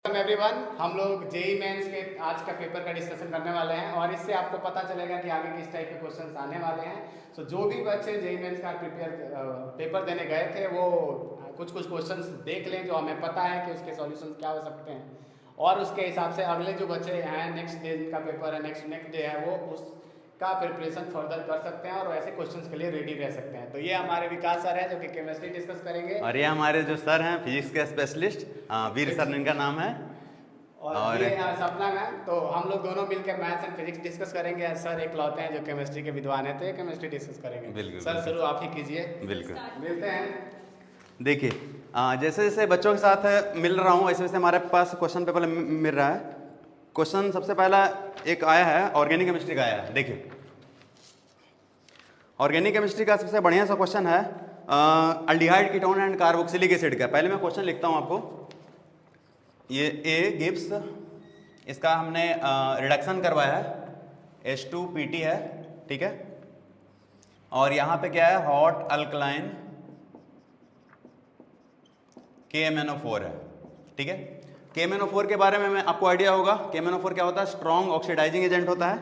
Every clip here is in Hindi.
एवरीवन, हम लोग जेई मेंस के आज का पेपर का डिस्कशन करने वाले हैं और इससे आपको पता चलेगा कि आगे किस टाइप के क्वेश्चंस आने वाले हैं। सो जो भी बच्चे जेई मेंस का पेपर देने गए थे वो कुछ कुछ क्वेश्चंस देख लें जो हमें पता है कि उसके सॉल्यूशंस क्या हो सकते हैं और उसके हिसाब से अगले जो बच्चे हैं नेक्स्ट डे का पेपर है नेक्स्ट डे है वो उसका प्रिपरेशन फर्दर कर सकते हैं और ऐसे क्वेश्चंस के लिए रेडी रह सकते हैं। तो ये हमारे विकास सर है जो कि केमिस्ट्री डिस्कस करेंगे और ये हमारे जो सर हैं फिजिक्स के स्पेशलिस्ट वीर सर इनका नाम है। और ये सपना मैम। तो हम लोग दोनों मिलकर मैथ्स एंड फिजिक्स डिस्कस करेंगे। सर एक लौते हैं जो केमिस्ट्री के विद्वान हैं तो ये केमिस्ट्री डिस्कस करेंगे। बिल्कुल सर बिल्कुल शुरू आप ही कीजिए। बिल्कुल। मिलते हैं। देखिए जैसे जैसे बच्चों के साथ मिल रहा हूँ वैसे वैसे हमारे पास क्वेश्चन पेपर मिल रहा है। क्वेश्चन सबसे पहला एक आया है ऑर्गेनिक केमिस्ट्री का आया है। देखिए ऑर्गेनिक केमिस्ट्री का सबसे बढ़िया सा क्वेश्चन है aldehyde ketone and carboxylic acid का। पहले मैं क्वेश्चन लिखता हूँ आपको। ये ए गिब्स, इसका हमने रिडक्शन करवाया है, H2PT है, ठीक है। और यहाँ पे क्या है, हॉट अल्कलाइन KMnO4 है, ठीक है। KMnO4 के बारे में मैं आपको आइडिया होगा। KMnO4 क्या होता है, स्ट्रॉन्ग ऑक्सीडाइजिंग एजेंट होता है,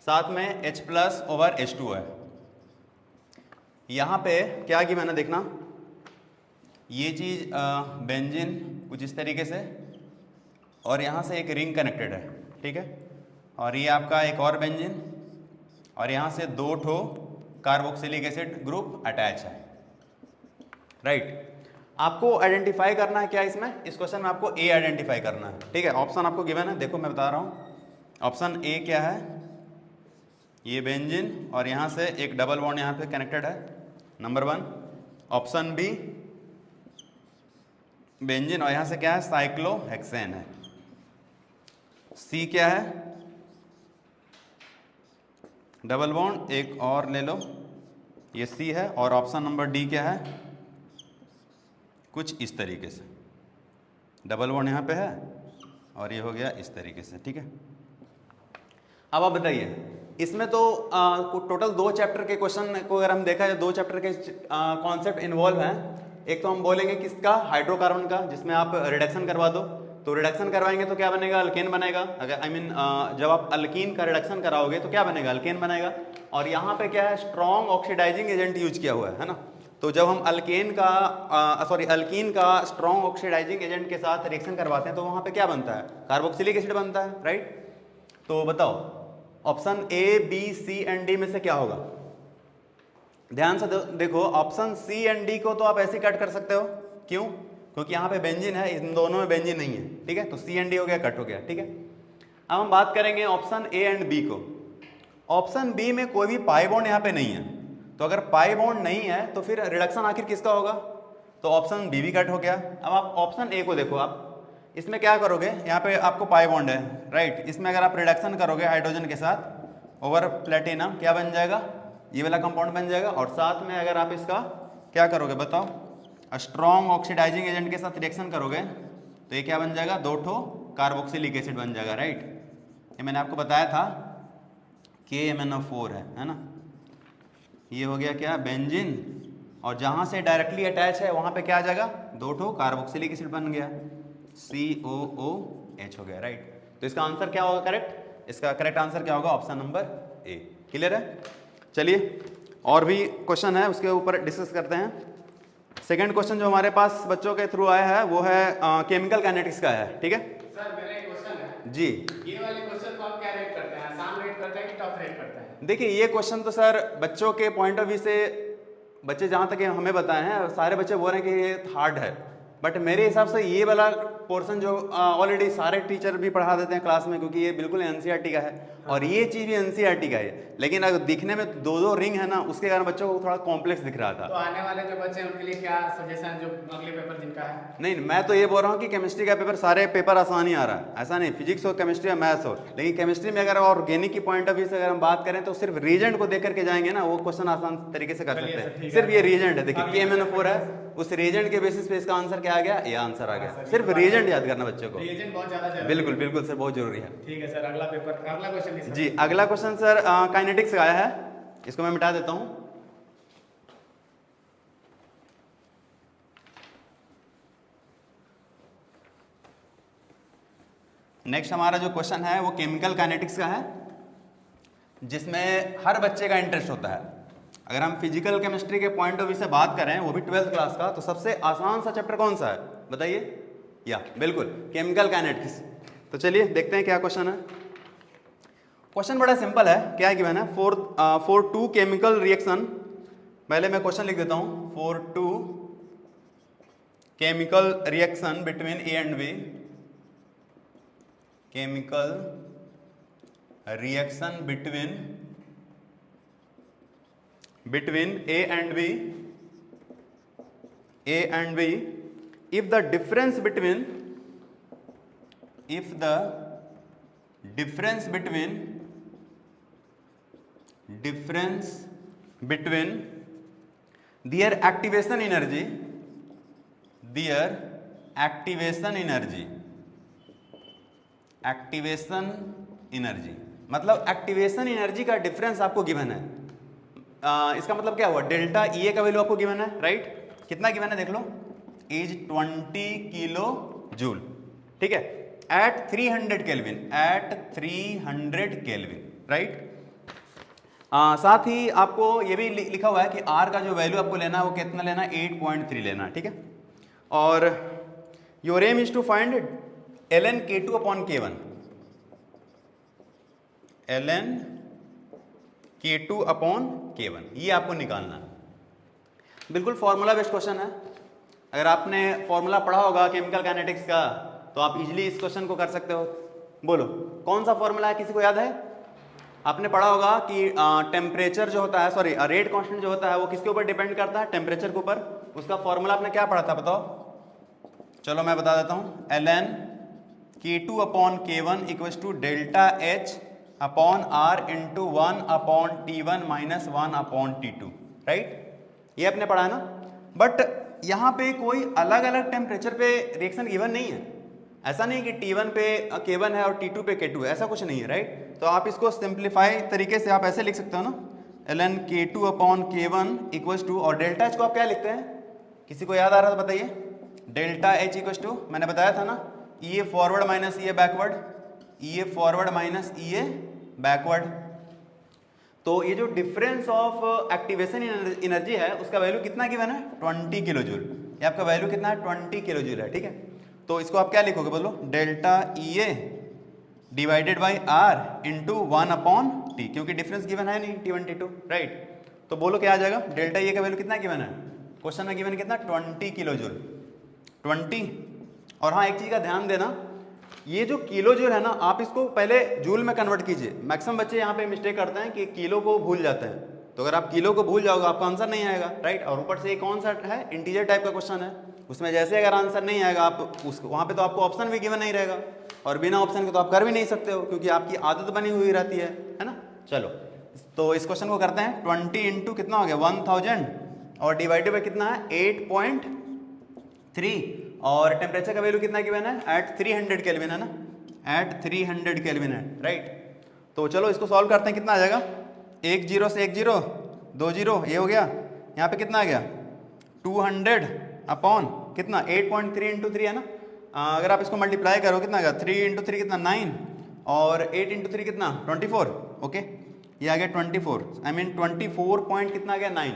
साथ में H+/H2 है। यहाँ पे क्या की मैंने देखना, ये चीज बेंजीन कुछ इस तरीके से और यहाँ से एक रिंग कनेक्टेड है, ठीक है। और ये आपका एक और बेंजीन और यहाँ से दो ठो कार्बोक्सिलिक एसिड ग्रुप अटैच है, राइट। आपको आइडेंटिफाई करना है क्या इसमें, इस क्वेश्चन में आपको ए आइडेंटिफाई करना है, ठीक है। ऑप्शन आपको गिवन है, देखो मैं बता रहा हूँ। ऑप्शन ए क्या है, ये बेंजीन और यहाँ से एक डबल बॉन्ड यहाँ पे कनेक्टेड है, नंबर 1। ऑप्शन बी बेंजीन और यहाँ से क्या है, साइक्लोहेक्सेन है। सी क्या है, डबल बॉन्ड एक और ले लो, ये सी है। और ऑप्शन नंबर डी क्या है, कुछ इस तरीके से डबल बॉन्ड यहाँ पे है और ये हो गया इस तरीके से, ठीक है। अब आप बताइए, इसमें तो टोटल 2 चैप्टर के क्वेश्चन को अगर हम देखा जाए, 2 चैप्टर के कॉन्सेप्ट इन्वॉल्व हैं। एक तो हम बोलेंगे किसका, हाइड्रोकार्बन का, जिसमें आप रिडक्शन करवा दो। तो रिडक्शन करवाएंगे तो क्या बनेगा, अल्केन बनेगा। अगर जब आप अल्कीन का रिडक्शन कराओगे तो क्या बनेगा, अल्केन बनेगा। और यहाँ पे क्या है, स्ट्रॉन्ग ऑक्सीडाइजिंग एजेंट यूज किया हुआ है ना। तो जब हम अल्कीन का स्ट्रॉन्ग ऑक्सीडाइजिंग एजेंट के साथ रिएक्शन करवाते हैं तो वहाँ पे क्या बनता है, कार्बोक्सिलिक एसिड बनता है, राइट। तो बताओ option A B C and D में से क्या होगा। ध्यान से देखो, ऑप्शन सी एंड डी को तो आप ऐसे कट कर सकते हो, क्यों, क्योंकि यहाँ पे बेंजीन है, इन दोनों में बेंजीन नहीं है, ठीक है। तो सी एंड डी हो गया, कट हो गया, ठीक है। अब हम बात करेंगे ऑप्शन ए एंड बी को। ऑप्शन बी में कोई भी पाई बॉन्ड यहाँ पे नहीं है, तो अगर पाई बॉन्ड नहीं है तो फिर रिडक्शन आखिर किसका होगा, तो ऑप्शन बी भी कट हो गया। अब आप ऑप्शन ए को देखो, आप इसमें क्या करोगे, यहाँ पे आपको पाई बॉन्ड है, राइट। इसमें अगर आप रिडक्शन करोगे हाइड्रोजन के साथ ओवर प्लेटिनम, क्या बन जाएगा, ये वाला कंपाउंड बन जाएगा। और साथ में अगर आप इसका क्या करोगे बताओ, स्ट्रॉन्ग ऑक्सीडाइजिंग एजेंट के साथ रिएक्शन करोगे तो ये क्या बन जाएगा, 2 ठो कार्बोक्सिलिक एसिड बन जाएगा, राइट। ये मैंने आपको बताया था KMnO4 है ना। ये हो गया क्या, बेंजीन, और जहां से डायरेक्टली अटैच है वहां पे क्या आ जाएगा, 2 ठो कार्बोक्सिलिक एसिड बन गया, COOH हो गया, राइट। तो इसका आंसर क्या होगा करेक्ट, इसका करेक्ट आंसर क्या होगा, ऑप्शन नंबर ए। क्लियर है। चलिए और भी क्वेश्चन है उसके ऊपर डिस्कस करते हैं। सेकंड क्वेश्चन जो हमारे पास बच्चों के थ्रू आया है वो है केमिकल काइनेटिक्स का है, ठीक है। सर मेरा एक क्वेश्चन है जी, ये वाले क्वेश्चन को आप क्या रेट करते हैं, आसान रेट करते हैं कि टफ रेट करते हैं। देखिए ये क्वेश्चन तो सर बच्चों के पॉइंट ऑफ व्यू से, बच्चे जहाँ तक हमें बताए हैं सारे बच्चे बोल रहे हैं कि ये हार्ड है, बट मेरे हिसाब से ये वाला पोर्शन जो ऑलरेडी सारे टीचर भी पढ़ा देते हैं क्लास में, क्योंकि ये बिल्कुल एनसीईआरटी का है और ये चीज़ भी एनसीईआरटी का है। लेकिन अगर दिखने में 2-2 रिंग है ना, उसके कारण बच्चों को थोड़ा कॉम्प्लेक्स दिख रहा था। तो आने वाले जो बच्चे हैं उनके लिए क्या सजेशन, जो अगले पेपर जिनका है। नहीं, मैं तो ये बोल रहा हूँ कि केमिस्ट्री का पेपर सारे पेपर आसान ही आ रहा है, ऐसा नहीं फिजिक्स हो केमिस्ट्री या मैथ्स हो। लेकिन केमिस्ट्री में अगर ऑर्गेनिक की पॉइंट ऑफ व्यू से अगर हम बात करें तो सिर्फ रीजेंट को देख करके जाएंगे ना, वो क्वेश्चन आसान तरीके से कर सकते हैं। सिर्फ ये रीजेंट है, देखिए KMnO4 है, उस रीजेंट के बेसिस पे इसका आंसर क्या आ गया, ये आंसर आ गया। सिर्फ रीजेंट याद करना बच्चों को, रीजन बहुत ज्यादा जरूरी है। बिल्कुल बिल्कुल सर, बहुत जरूरी है। ठीक है सर, अगला क्वेश्चन जी, अगला क्वेश्चन सर काइनेटिक्स का आया है, इसको मैं मिटा देता हूं। नेक्स्ट हमारा जो क्वेश्चन है वो केमिकल काइनेटिक्स का है, जिसमें हर बच्चे का इंटरेस्ट होता है। अगर हम फिजिकल केमिस्ट्री के पॉइंट ऑफ व्यू से बात करें, वो भी 12th क्लास का, तो सबसे आसान सा चैप्टर कौन सा है बताइए? या बिल्कुल केमिकल काइनेटिक्स। तो चलिए देखते हैं क्या क्वेश्चन है। क्वेश्चन बड़ा सिंपल है, क्या है गिवन है? फॉर टू केमिकल रिएक्शन, पहले मैं क्वेश्चन लिख देता हूं। For two chemical reaction between A and B, chemical reaction between A and B, if the difference between their activation energy मतलब एक्टिवेशन एनर्जी का डिफरेंस आपको गिवन है। इसका मतलब क्या हुआ? डेल्टा ई का वैल्यू आपको गिवन है, राइट? कितना गिवन है देख लो, इज 20 किलो जूल, ठीक है, एट 300 केल्विन, राइट? साथ ही आपको ये भी लिखा हुआ है कि आर का जो वैल्यू आपको लेना है वो कितना लेना है? 8.3 लेना है, ठीक है? और your aim is to find ln K2 upon K1, ln K2 upon K1, ये आपको निकालना है। बिल्कुल फॉर्मूला बेस्ड क्वेश्चन है। अगर आपने फॉर्मूला पढ़ा होगा केमिकल काइनेटिक्स का, तो आप इजीली इस क्वेश्चन को कर सकते हो। बोलो कौन सा फॉर्मूला है, किसी को याद है? आपने पढ़ा होगा कि टेम्परेचर जो होता है, सॉरी रेट कांस्टेंट जो होता है वो किसके ऊपर डिपेंड करता है? टेम्परेचर के ऊपर। उसका फॉर्मूला आपने क्या पढ़ा था बताओ? चलो मैं बता देता हूँ। ln K2 upon K1 equals to delta H upon R into 1 upon T1 minus 1 upon T2, right? ये आपने पढ़ा है ना? बट यहाँ पे कोई अलग अलग टेम्परेचर पे रिएक्शन गिवन नहीं है। ऐसा नहीं कि T1 पे K1 है और T2 पे K2 है, ऐसा कुछ नहीं है, राइट? तो आप इसको सिंप्लीफाई तरीके से आप ऐसे लिख सकते हो ना, ln K2 upon K1 equals to, और डेल्टा H को आप क्या लिखते हैं? किसी को याद आ रहा था बताइए? डेल्टा H इक्वल्स टू, मैंने बताया था ना, E forward minus E backward, E forward minus E backward. तो ये जो डिफरेंस ऑफ एक्टिवेशन एनर्जी है उसका वैल्यू कितना गिवन है? 20 किलो जूल। ये आपका वैल्यू कितना है? 20 किलो जूल है, ठीक है? तो इसको आप क्या लिखोगे बोलो? Delta E divided by R into 1 upon T, क्योंकि डिफरेंस गिवन है नहीं T1 T2, राइट? तो बोलो क्या आ जाएगा? डेल्टा E का वैल्यू कितना गिवन है? क्वेश्चन में गिवन कितना? 20 किलो जूल, 20। और हाँ, एक चीज का ध्यान देना, ये जो किलो जूल है ना, आप इसको पहले जूल में कन्वर्ट कीजिए। मैक्सिमम बच्चे यहाँ पे मिस्टेक करते हैं कि किलो को भूल जाते हैं। तो अगर आप किलो को भूल जाओगे आपका आंसर नहीं आएगा, राइट? और ऊपर से ये कौन सा है? इंटीजर टाइप का क्वेश्चन है। उसमें जैसे अगर आंसर नहीं आएगा आप वहाँ पे तो आपको ऑप्शन भी गिवन नहीं रहेगा, और बिना ऑप्शन के तो आप कर भी नहीं सकते हो, क्योंकि आपकी आदत बनी हुई रहती है ना? चलो तो इस क्वेश्चन को करते हैं। 20 इंटू कितना हो गया? 1000, और डिवाइडेड बाई कितना है? 8.3, और टेम्परेचर का वैल्यू कितना गिवन है? एट 300 केल्विन है ना? एट 300 केल्विन है, राइट? तो चलो इसको सॉल्व करते हैं। कितना आ जाएगा? 1 0 से 1 0, 2 0, ये हो गया। यहाँ पे कितना आ गया? 200 अपॉन कितना? 8.3 इंटू 3 है ना? अगर आप इसको मल्टीप्लाई करो कितना आ गया? 3 इंटू 3 कितना? 9, और 8 इंटू 3 कितना? 24, ओके? ये आ गया 24, आई मीन 24 पॉइंट कितना आ गया? 9।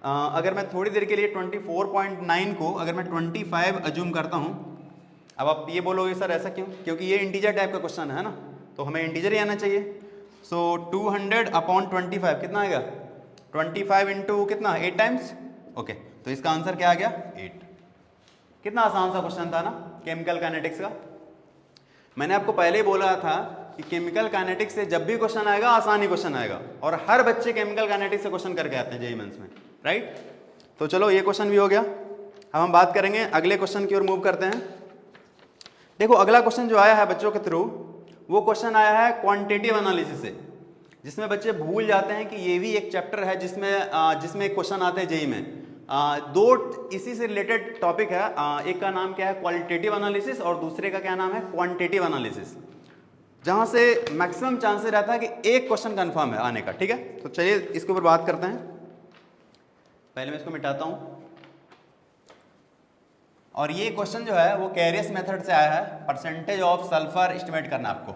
अगर मैं थोड़ी देर के लिए 24.9 को अगर मैं 25 अज्यूम करता हूँ, अब आप ये बोलोगे सर ऐसा क्यों? क्योंकि ये इंटीजर टाइप का क्वेश्चन है ना, तो हमें इंटीजर ही आना चाहिए। सो 200 अपॉन 25 कितना आ गया? 25 इंटू कितना? 8 टाइम्स, ओके? तो इसका आंसर क्या आ गया? 8। कितना आसान सा क्वेश्चन था ना केमिकल काइनेटिक्स का। मैंने आपको पहले ही बोला था कि केमिकल काइनेटिक्स से जब भी क्वेश्चन आएगा आसान ही क्वेश्चन आएगा, और हर बच्चे केमिकल काइनेटिक्स से क्वेश्चन करके आते हैं जेईई मेंस में, राइट? तो चलो ये क्वेश्चन भी हो गया। अब हम बात करेंगे अगले क्वेश्चन की ओर मूव करते हैं। देखो अगला क्वेश्चन जो आया है बच्चों के थ्रू, वो क्वेश्चन आया है क्वांटिटेटिव एनालिसिस से, जिसमें बच्चे भूल जाते हैं कि ये भी एक चैप्टर है जिसमें एक क्वेश्चन आते हैं जेईई में। दो इसी से रिलेटेड टॉपिक है। एक का नाम क्या है? क्वालिटेटिव एनालिसिस, और दूसरे का क्या नाम है? क्वांटिटेटिव एनालिसिस, जहां से मैक्सिमम चांसेस रहता है कि एक क्वेश्चन कंफर्म है आने का, ठीक है? तो चलिए इसके ऊपर बात करते हैं। पहले मैं इसको मिटाता हूं। और ये क्वेश्चन जो है वो कैरियस मेथड से आया है, परसेंटेज ऑफ सल्फर एस्टिमेट करना आपको।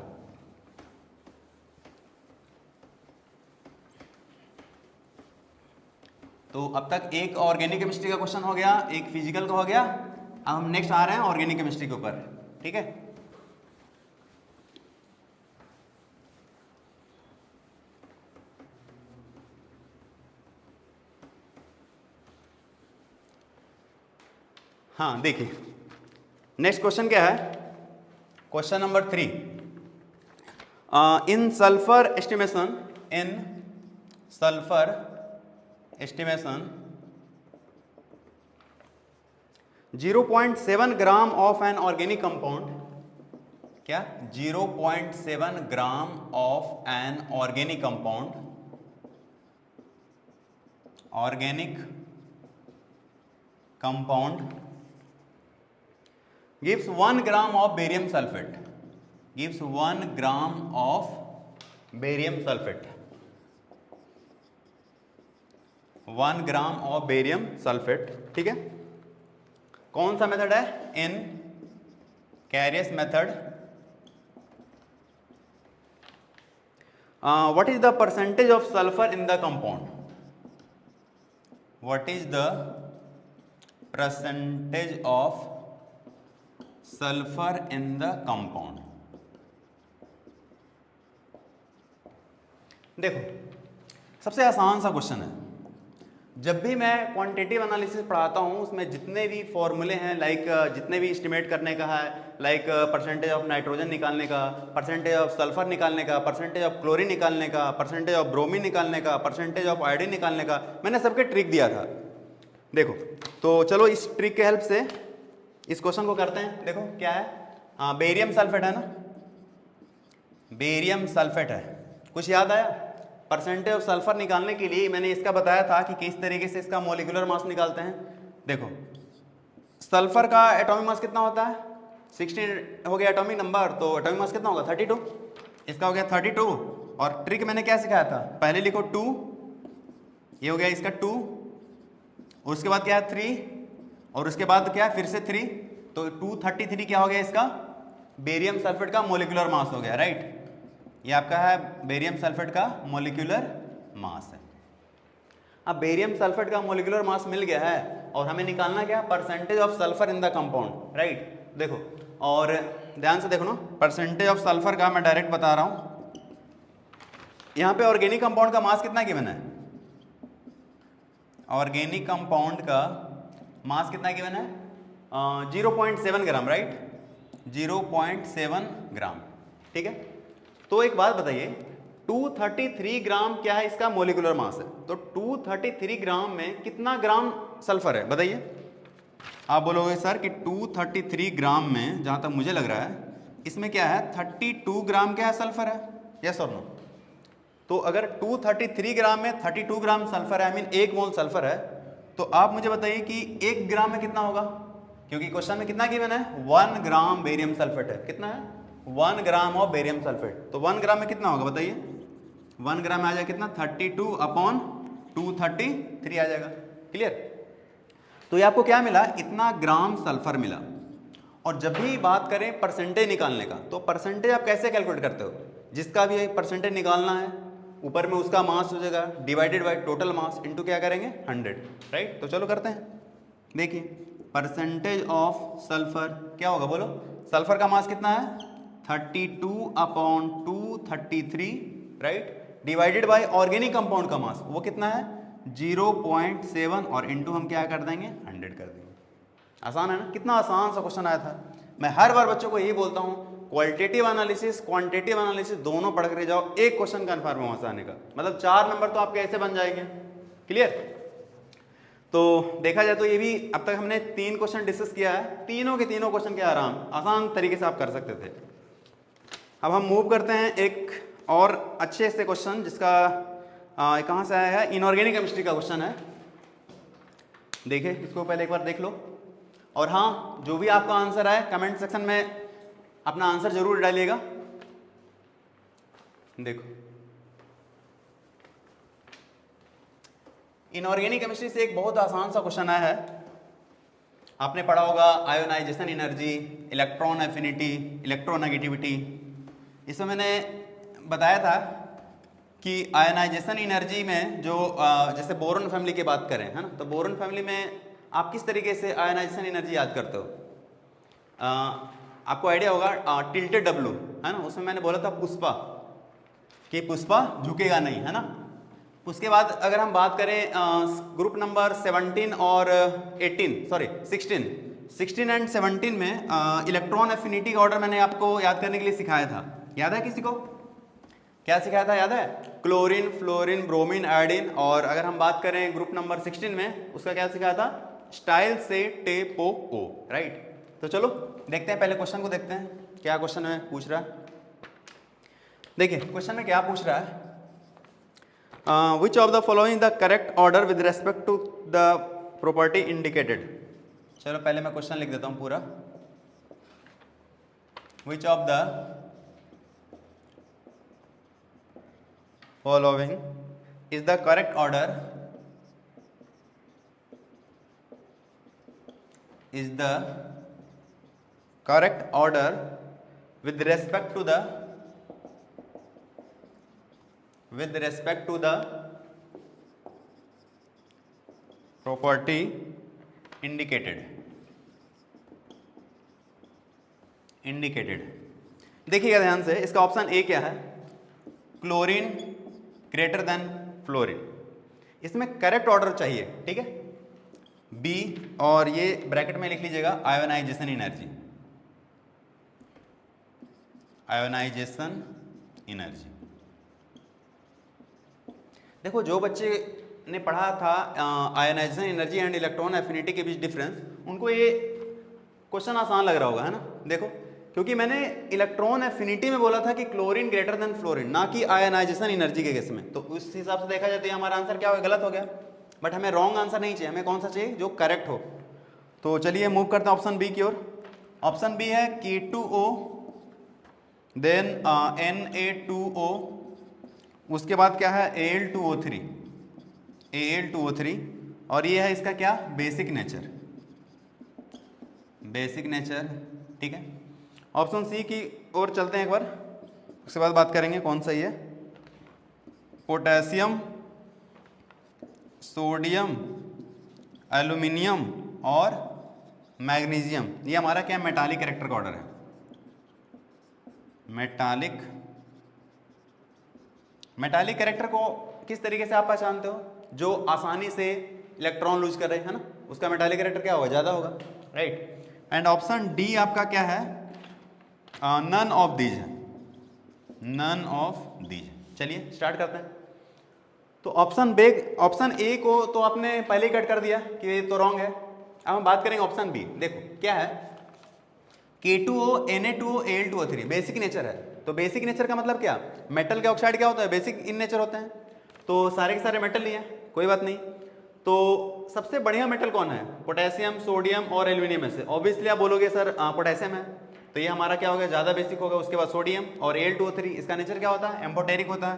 तो अब तक एक ऑर्गेनिक केमिस्ट्री का क्वेश्चन हो गया, एक फिजिकल का हो गया। अब हम नेक्स्ट आ रहे हैं ऑर्गेनिक केमिस्ट्री के ऊपर, ठीक है। हाँ देखिए, नेक्स्ट क्वेश्चन क्या है, question number 3। In sulphur estimation, in sulphur estimation 0.7 gram of an organic compound, क्या 0.7 gram of an organic compound, organic compound gives 1 gram of barium sulfate, gives 1 gram of barium sulfate, 1 gram of barium sulphate, ठीक है। कौन सा मेथड है, in Carius method. What is the percentage of sulphur in the compound, what is the percentage of sulphur in the compound. देखो सबसे आसान सा क्वेश्चन है, जब भी मैं क्वांटिटेटिव एनालिसिस पढ़ाता हूँ उसमें जितने भी फॉर्मूले हैं, लाइक जितने भी एस्टिमेट करने का है, लाइक परसेंटेज ऑफ नाइट्रोजन निकालने का, परसेंटेज ऑफ सल्फर निकालने का, परसेंटेज ऑफ क्लोरीन निकालने का, परसेंटेज ऑफ ब्रोमीन निकालने का, परसेंटेज ऑफ आयोडीन निकालने का, मैंने सबके ट्रिक दिया था। देखो तो चलो इस ट्रिक के हेल्प से इस क्वेश्चन को करते हैं। देखो क्या है, बेरियम सल्फेट है ना, बेरियम सल्फेट है, कुछ याद आया। परसेंटेज ऑफ सल्फर निकालने के लिए मैंने इसका बताया था कि किस तरीके से इसका मॉलिक्यूलर मास निकालते हैं। देखो सल्फर का एटॉमिक मास कितना होता है, 16 हो गया एटॉमिक नंबर, तो एटॉमिक मास कितना होगा 32, इसका हो गया 32। और ट्रिक मैंने क्या सिखाया था, पहले लिखो 2, ये हो गया इसका 2, उसके बाद क्या है 3, और उसके बाद क्या फिर से 3, तो 233 क्या हो गया इसका बेरियम सल्फेट का मॉलिक्यूलर मास हो गया, राइट। ये आपका है बेरियम सल्फेट का मॉलिक्यूलर मास है। अब बेरियम सल्फेट का मॉलिक्यूलर मास मिल गया है और हमें निकालना क्या, percentage of sulphur in the compound, right. देखो और ध्यान से देखो ना, परसेंटेज ऑफ सल्फर का मैं डायरेक्ट बता रहा हूं। यहां पे ऑर्गेनिक कंपाउंड का मास कितना गिवन है, ऑर्गेनिक कंपाउंड का मास कितना गिवन है 0.7 ग्राम, राइट, 0.7 ग्राम, ठीक है। तो एक बात बताइए, 233 ग्राम क्या है इसका मॉलिक्यूलर मास है, तो 233 ग्राम में कितना ग्राम सल्फर है बताइए। आप बोलोगे सर कि 233 ग्राम में, जहां तक मुझे लग रहा है इसमें क्या है 32 ग्राम क्या है सल्फर है, यस और नो। तो अगर 233 ग्राम में 32 ग्राम सल्फर है, आई मीन 1 मोल सल्फर है, तो आप मुझे बताइए कि 1 ग्राम में कितना होगा, क्योंकि क्वेश्चन में कितना गिवन है 1 ग्राम बेरियम सल्फेट है, कितना है 1 ग्राम ऑफ बेरियम सल्फेट, तो 1 ग्राम में कितना होगा बताइए, 1 ग्राम में आ जाएगा कितना 32/233 आ जाएगा, क्लियर। तो ये आपको क्या मिला, इतना ग्राम सल्फर मिला। और जब भी बात करें परसेंटेज निकालने का, तो परसेंटेज आप कैसे कैलकुलेट करते हो, जिसका भी परसेंटेज निकालना है ऊपर में उसका मास हो जाएगा divided by total mass into क्या करेंगे 100, राइट। तो चलो करते हैं, देखिए परसेंटेज ऑफ सल्फर क्या होगा बोलो, सल्फर का मास कितना है 32/233, right, divided by organic compound का मास वो कितना है 0.7 और इनटू हम क्या कर देंगे 100 कर देंगे। आसान है ना, कितना आसान सा क्वेश्चन आया था। मैं हर बार बच्चों को यही बोलता हूँ, क्वालिटेटिव एनालिसिस क्वांटिटेटिव एनालिसिस दोनों पढ़ कर जाओ, एक क्वेश्चन कन्फर्म है वहां से आने का, मतलब 4 नंबर तो आपके ऐसे बन जाएंगे, क्लियर। तो देखा जाए तो ये भी अब तक हमने 3 क्वेश्चन डिस्कस किया है, तीनों के तीनों क्वेश्चन के आसान तरीके से आप कर सकते थे। अब हम मूव करते हैं एक और अच्छे से क्वेश्चन, जिसका कहाँ से आया है, इनऑर्गेनिक केमिस्ट्री का क्वेश्चन है। देखिए इसको पहले एक बार देख लो, और हाँ जो भी आपका आंसर आए कमेंट सेक्शन में अपना आंसर जरूर डालिएगा। देखो इनऑर्गेनिक केमिस्ट्री से एक बहुत आसान सा क्वेश्चन आया है, आपने पढ़ा होगा ionisation energy, electron affinity, electronegativity. इसमें मैंने बताया था कि आयोनाइजेशन एनर्जी में जो जैसे बोरॉन फैमिली की बात करें, है ना, तो बोरॉन फैमिली में आप किस तरीके से आयोनाइजेशन एनर्जी याद करते हो? आपको आइडिया होगा टिल्टेड डब्लू, है ना, उसमें मैंने बोला था पुष्पा कि पुष्पा झुकेगा नहीं, है ना। उसके बाद अगर हम बात करें ग्रुप नंबर 17 और 16 एंड 17 में इलेक्ट्रॉन एफिनिटी का ऑर्डर मैंने आपको याद करने के लिए सिखाया था। याद है किसी को? क्या सिखाया था, याद है? Chlorine, fluorine, bromine, iodine. और अगर हम बात करें ग्रुप नंबर 16 में, उसका क्या सिखाया था? स्टाइल से टेपो ओ, राइट। तो चलो देखते हैं, पहले क्वेश्चन को देखते हैं क्या क्वेश्चन में पूछ रहा है। देखिए क्वेश्चन में क्या पूछ रहा है, which of the following the correct order with respect to the property indicated. चलो पहले मैं क्वेश्चन लिख देता हूं पूरा। Which of the following is the correct order is the correct order with respect to the property indicated। देखिएगा ध्यान से, इसका ऑप्शन ए क्या है? Chlorine greater than fluorine. इसमें करेक्ट ऑर्डर चाहिए, ठीक है। बी, और ये ब्रैकेट में लिख लीजिएगा आयोनाइजेशन एनर्जी, देखो जो बच्चे ने पढ़ा था ionisation energy and electron affinity के बीच डिफरेंस, उनको ये क्वेश्चन आसान लग रहा होगा, है ना। देखो क्योंकि मैंने इलेक्ट्रॉन एफिनिटी में बोला था कि क्लोरीन ग्रेटर देन फ्लोरीन, ना कि आयोनाइजेशन एनर्जी के केस में, तो उस हिसाब से देखा जाता है हमारा आंसर क्या हो गया? गलत हो गया। बट हमें रॉन्ग आंसर नहीं चाहिए, हमें कौन सा चाहिए? जो करेक्ट हो। तो चलिए मूव करते हैं ऑप्शन बी की ओर। ऑप्शन बी है K2O, देन Na2O, उसके बाद क्या है? Al2O3, और ये है इसका क्या? बेसिक नेचर, ठीक है। ऑप्शन सी की ओर चलते हैं एक बार, उसके बाद बात करेंगे कौन सा ये। पोटेशियम, सोडियम, एल्यूमिनियम और मैग्नीशियम, ये हमारा क्या? मेटालिक कैरेक्टर का ऑर्डर है। मेटालिक कैरेक्टर को किस तरीके से आप पहचानते हो? जो आसानी से इलेक्ट्रॉन लूज कर रहे हैं, है ना, उसका मेटालिक कैरेक्टर क्या होगा? ज़्यादा होगा, राइट। एंड ऑप्शन डी आपका क्या है? None of these. चलिए स्टार्ट करते हैं। तो ऑप्शन ए को तो आपने पहले ही कट कर दिया कि ये तो रॉन्ग है। अब हम बात करेंगे ऑप्शन बी। देखो क्या है? K2O, Na2O, Al2O3 basic nature है। तो बेसिक नेचर का मतलब क्या? मेटल के ऑक्साइड क्या होता है? बेसिक इन नेचर होते हैं। तो सारे के सारे मेटल नहीं है, कोई बात नहीं। तो सबसे बढ़िया मेटल कौन है? पोटेशियम, सोडियम और एल्यूमिनियम में से ऑब्वियसली आप बोलोगे सर पोटेशियम है, तो ये हमारा क्या होगा? ज़्यादा बेसिक होगा। उसके बाद सोडियम और Al2O3, इसका नेचर क्या होता है? एम्फोटेरिक होता है।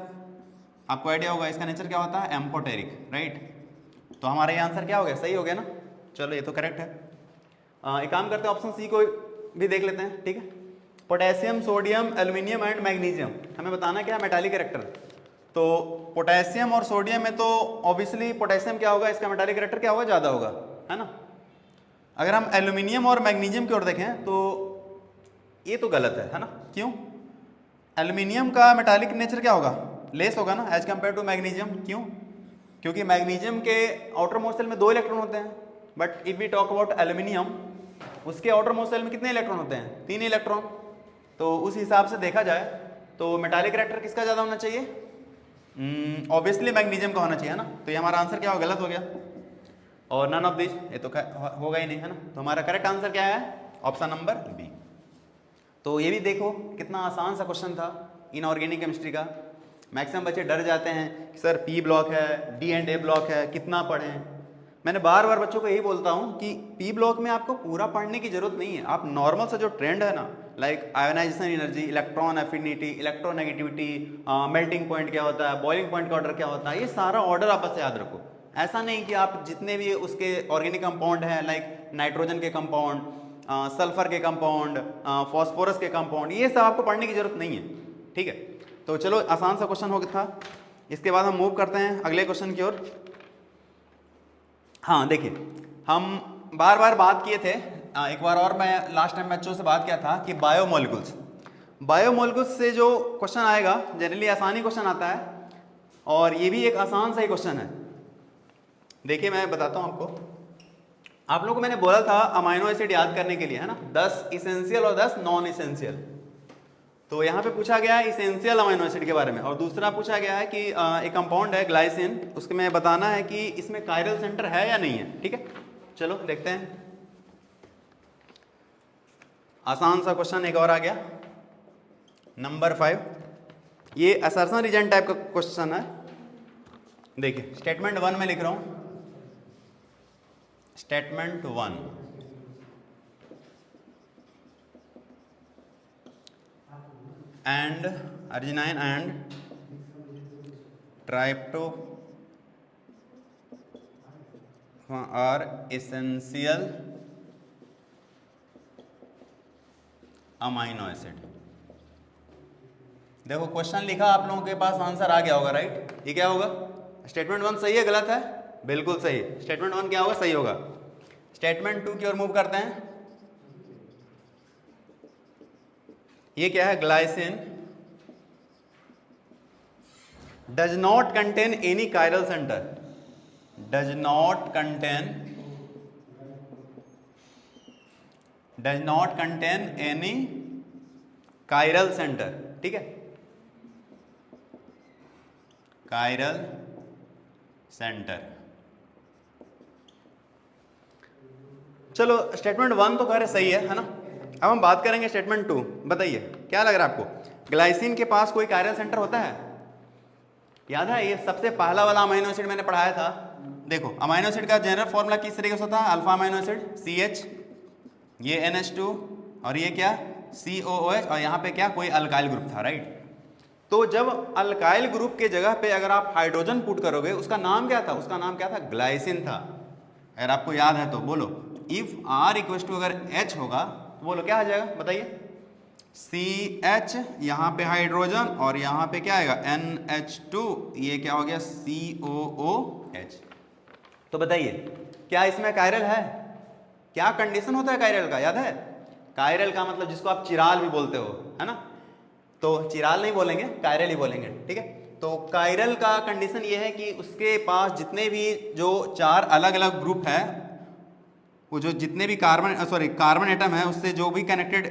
आपको आइडिया होगा इसका नेचर क्या होता है? Amphoteric, right. तो हमारा ये आंसर क्या हो गया? सही हो गया ना। चलो ये तो करेक्ट है। एक काम करते हैं, ऑप्शन सी को भी देख लेते हैं, ठीक है। Potassium, sodium, aluminium and magnesium, हमें बताना क्या? Metallic character. तो पोटेशियम और सोडियम में तो ऑब्वियसली पोटेशियम क्या होगा? इसका मेटालिक कैरेक्टर क्या होगा? ज़्यादा होगा, है ना। अगर हम एल्यूमिनियम और मैग्नीशियम की ओर देखें तो ये तो गलत है ना। क्यों? एल्यूमिनियम का मेटालिक नेचर क्या होगा? लेस होगा ना एज कम्पेयर टू मैग्नीशियम। क्यों? क्योंकि मैग्नीशियम के आउटर मोस्ट सेल में 2 इलेक्ट्रॉन होते हैं, but if we talk about aluminium, उसके आउटर मोस्ट सेल में कितने इलेक्ट्रॉन होते हैं? 3 इलेक्ट्रॉन। तो उस हिसाब से देखा जाए तो मेटालिक कैरेक्टर किसका ज़्यादा होना चाहिए? ऑब्वियसली मैग्नीशियम का होना चाहिए ना। तो ये हमारा आंसर क्या हो? गलत हो गया। और नन ऑफ दिस, ये तो होगा ही नहीं, है ना। तो हमारा करेक्ट आंसर क्या है? Option number B. तो ये भी देखो कितना आसान सा क्वेश्चन था इनऑर्गेनिक केमिस्ट्री का। मैक्सिमम बच्चे डर जाते हैं कि सर पी ब्लॉक है, डी एंड ए ब्लॉक है, कितना पढ़ें। मैंने बार बार बच्चों को यही बोलता हूँ कि पी ब्लॉक में आपको पूरा पढ़ने की जरूरत नहीं है। आप नॉर्मल सा जो ट्रेंड है ना, like ionisation energy, electron affinity, electronegativity, melting point क्या होता है, बॉइलिंग पॉइंट का ऑर्डर क्या होता है, ये सारा ऑर्डर आप बस याद रखो, ऐसा नहीं कि आप जितने भी उसके ऑर्गेनिक कंपाउंड हैं लाइक नाइट्रोजन के कंपाउंड, सल्फर के कंपाउंड, फॉस्फोरस के कंपाउंड, ये सब आपको पढ़ने की जरूरत नहीं है, ठीक है। तो चलो आसान सा क्वेश्चन हो गया था। इसके बाद हम मूव करते हैं अगले क्वेश्चन की ओर। हाँ देखिए, हम बार बार बात किए थे, एक बार और मैं लास्ट टाइम बच्चों से बात किया था कि बायोमोलिकुल्स, बायोमोलिकुल्स से जो क्वेश्चन आएगा जनरली आसानी क्वेश्चन आता है, और ये भी एक आसान सा ही क्वेश्चन है। देखिए मैं बताता हूँ आपको, आप लोगों को मैंने बोला था अमाइनो एसिड याद करने के लिए, है ना, 10 इसेंशियल और 10 नॉन इसेंशियल। तो यहाँ पे पूछा गया है इसेंशियल अमाइनो एसिड के बारे में, और दूसरा पूछा गया है कि एक कंपाउंड है ग्लाइसिन, उसके में बताना है कि इसमें कायरल सेंटर है या नहीं है, ठीक है। चलो देखते हैं, आसान सा क्वेश्चन एक और आ गया, नंबर 5। ये असर्शन रीजन टाइप का क्वेश्चन है। देखिए स्टेटमेंट 1 में लिख रहा हूं, statement 1, and arginine and tryptophan are essential amino acid. देखो क्वेश्चन लिखा, आप लोगों के पास आंसर आ गया होगा, राइट। ये क्या होगा, स्टेटमेंट 1 सही है गलत है, बिल्कुल सही। स्टेटमेंट 1 क्या होगा, सही होगा। स्टेटमेंट 2 की ओर मूव करते हैं। ये क्या है, glycine does not contain any chiral centre, does not contain any chiral centre, ठीक है, कायरल सेंटर। चलो स्टेटमेंट 1 तो कह रहे सही है ना। अब हम बात करेंगे स्टेटमेंट 2। बताइए क्या लग रहा है आपको, ग्लाइसिन के पास कोई कायरल सेंटर होता है? याद है, ये सबसे पहला वाला अमाइनो एसिड मैंने पढ़ाया था। देखो अमाइनो एसिड का जनरल फॉर्मूला किस तरीके से होता है, अल्फा अमाइनो एसिड CH, ये NH2, और ये क्या COOH, और यहाँ पे क्या कोई अल्काइल ग्रुप था, राइट। तो जब अल्काइल ग्रुप के जगह पे अगर आप हाइड्रोजन पुट करोगे, उसका नाम क्या था, उसका नाम क्या था, ग्लाइसिन था। अगर आपको याद है तो बोलो, इफ R इक्वल टू अगर H होगा तो बोलो क्या आ जाएगा, बताइए। CH, यहाँ पे हाइड्रोजन, और यहाँ पे क्या आएगा NH2, ये क्या हो गया COOH। तो बताइए क्या इसमें कायरल है? क्या कंडीशन होता है कायरल का, याद है? कायरल का मतलब जिसको आप चिराल भी बोलते हो, है ना। तो चिराल नहीं बोलेंगे, कायरल ही बोलेंगे, ठीक है। तो कायरल का कंडीशन ये है कि उसके पास जितने भी जो 4 अलग अलग ग्रुप है, वो जो जितने भी कार्बन एटम है, उससे जो भी कनेक्टेड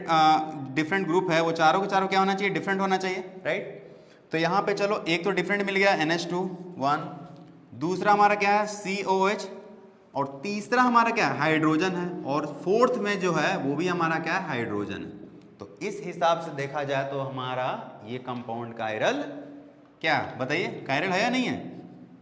डिफरेंट ग्रुप है, वो चारों के चारों क्या होना चाहिए, डिफरेंट होना चाहिए, राइट। तो यहाँ पे चलो एक तो डिफरेंट मिल गया NH2 1, दूसरा हमारा क्या है COH, और तीसरा हमारा क्या है हाइड्रोजन है, और फोर्थ में जो है वो भी हमारा क्या है हाइड्रोजन है। तो इस हिसाब से देखा जाए तो हमारा ये कंपाउंड कायरल, क्या बताइए कायरल है या नहीं है?